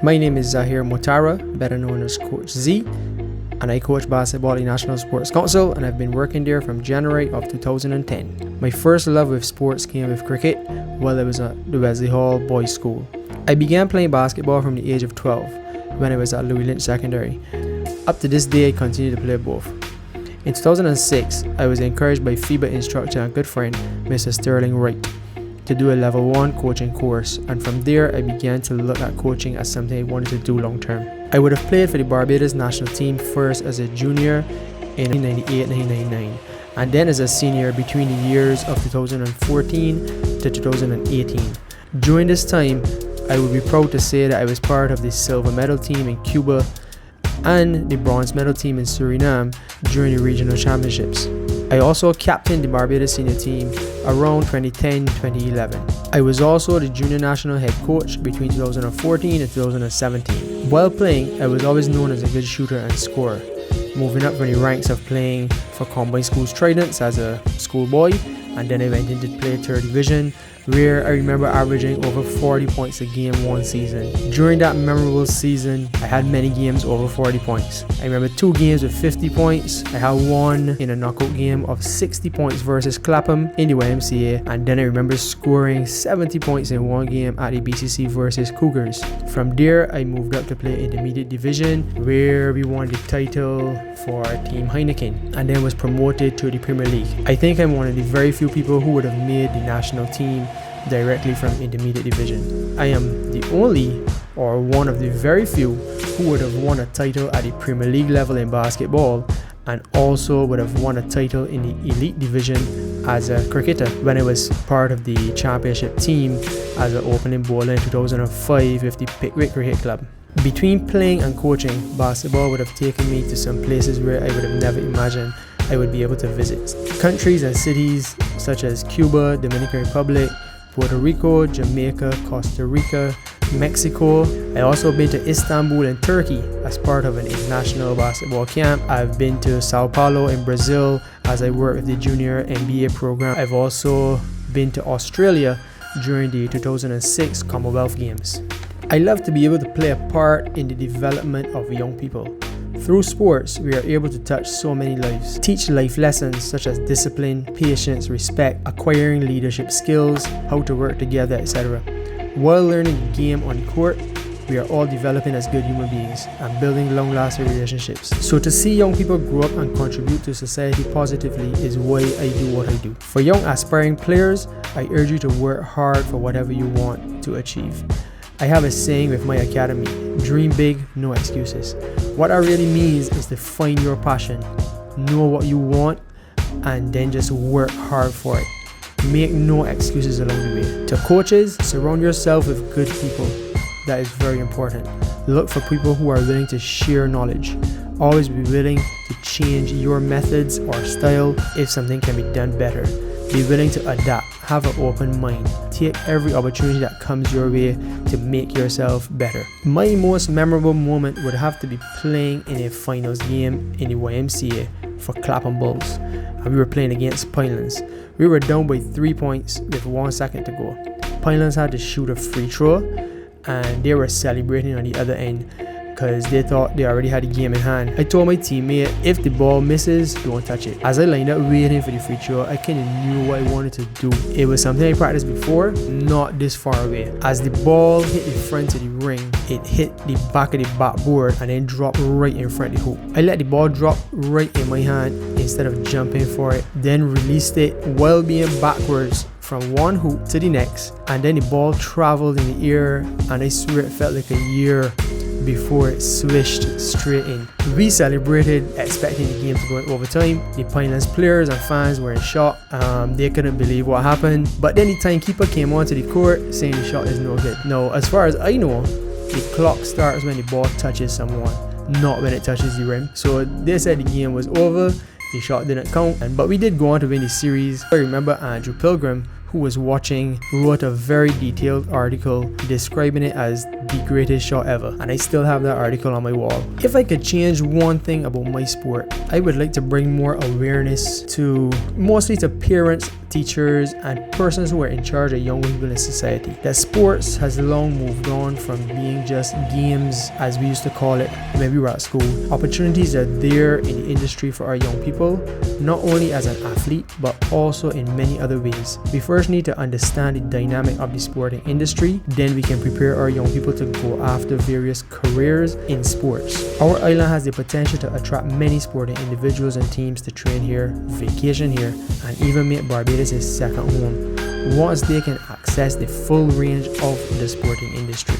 My name is Zahir Motara, better known as Coach Z, and I coach basketball at the National Sports Council, and I've been working there from January of 2010. My first love with sports came with cricket while I was at the Wesley Hall Boys School. I began playing basketball from the age of 12 when I was at Louis Lynch Secondary. Up to this day, I continue to play both. In 2006, I was encouraged by FIBA instructor and good friend, Mr. Sterling Wright, to do a level 1 coaching course, and from there I began to look at coaching as something I wanted to do long term. I would have played for the Barbados national team first as a junior in 1998-1999 and then as a senior between the years of 2014 to 2018. During this time, I would be proud to say that I was part of the silver medal team in Cuba and the bronze medal team in Suriname during the regional championships. I also captained the Barbados senior team around 2010-2011. I was also the junior national head coach between 2014 and 2017. While playing, I was always known as a good shooter and scorer, moving up from the ranks of playing for Combined Schools Tridents as a schoolboy, and then I went into play 3rd division, where I remember averaging over 40 points a game one season. During that memorable season, I had many games over 40 points. I remember 2 games with 50 points. I had one in a knockout game of 60 points versus Clapham in the YMCA, and then I remember scoring 70 points in one game at the BCC versus Cougars. From there, I moved up to play intermediate division, where we won the title for Team Heineken, and then was promoted to the Premier League. I think I'm one of the very few people who would have made the national team directly from intermediate division. I am the only or one of the very few who would have won a title at the Premier League level in basketball, and also would have won a title in the elite division as a cricketer when I was part of the championship team as an opening bowler in 2005 with the Pickwick Cricket Club. Between playing and coaching, basketball would have taken me to some places where I would have never imagined I would be able to visit. Countries and cities such as Cuba, Dominican Republic, Puerto Rico, Jamaica, Costa Rica, Mexico. I also been to Istanbul and Turkey as part of an international basketball camp. I've been to Sao Paulo in Brazil as I work with the junior NBA program. I've also been to Australia during the 2006 Commonwealth Games. I love to be able to play a part in the development of young people. Through sports, we are able to touch so many lives, teach life lessons such as discipline, patience, respect, acquiring leadership skills, how to work together, etc. While learning the game on the court, we are all developing as good human beings and building long-lasting relationships. So to see young people grow up and contribute to society positively is why I do what I do. For young aspiring players, I urge you to work hard for whatever you want to achieve. I have a saying with my academy: dream big, no excuses. What that really means is to find your passion, know what you want, and then just work hard for it. Make no excuses along the way. To coaches, surround yourself with good people. That is very important. Look for people who are willing to share knowledge. Always be willing to change your methods or style if something can be done better. Be willing to adapt. Have an open mind. Take every opportunity that comes your way to make yourself better. My most memorable moment would have to be playing in a finals game in the YMCA for Clapham Bulls, and we were playing against Pinelands. We were down by 3 points with 1 second to go. Pinelands had to shoot a free throw, and they were celebrating on the other end because they thought they already had the game in hand. I told my teammate, if the ball misses, don't touch it. As I lined up waiting for the free throw, I kind of knew what I wanted to do. It was something I practiced before, not this far away. As the ball hit the front of the ring, it hit the back of the backboard and then dropped right in front of the hoop. I let the ball drop right in my hand instead of jumping for it, then released it while being backwards from one hoop to the next, and then the ball traveled in the air, and I swear it felt like a year before it swished straight in. We celebrated expecting the game to go in overtime. The Pinelands players and fans were in shock. They couldn't believe what happened, but then the timekeeper came onto the court saying the shot is no good. Now, as far as I know, the clock starts when the ball touches someone, not when it touches the rim. So they said the game was over, the shot didn't count, but we did go on to win the series. I remember Andrew Pilgrim, who was watching, wrote a very detailed article describing it as the greatest shot ever, and I still have that article on my wall. If I could change one thing about my sport, I would like to bring more awareness to mostly to parents, teachers, and persons who are in charge of young people in society. That sports has long moved on from being just games as we used to call it when we were at school. Opportunities are there in the industry for our young people, not only as an athlete but also in many other ways. We first need to understand the dynamic of the sporting industry, then we can prepare our young people to go after various careers in sports. Our island has the potential to attract many sporting individuals and teams to train here, vacation here, and even make Barbados his second home once they can access the full range of the sporting industry.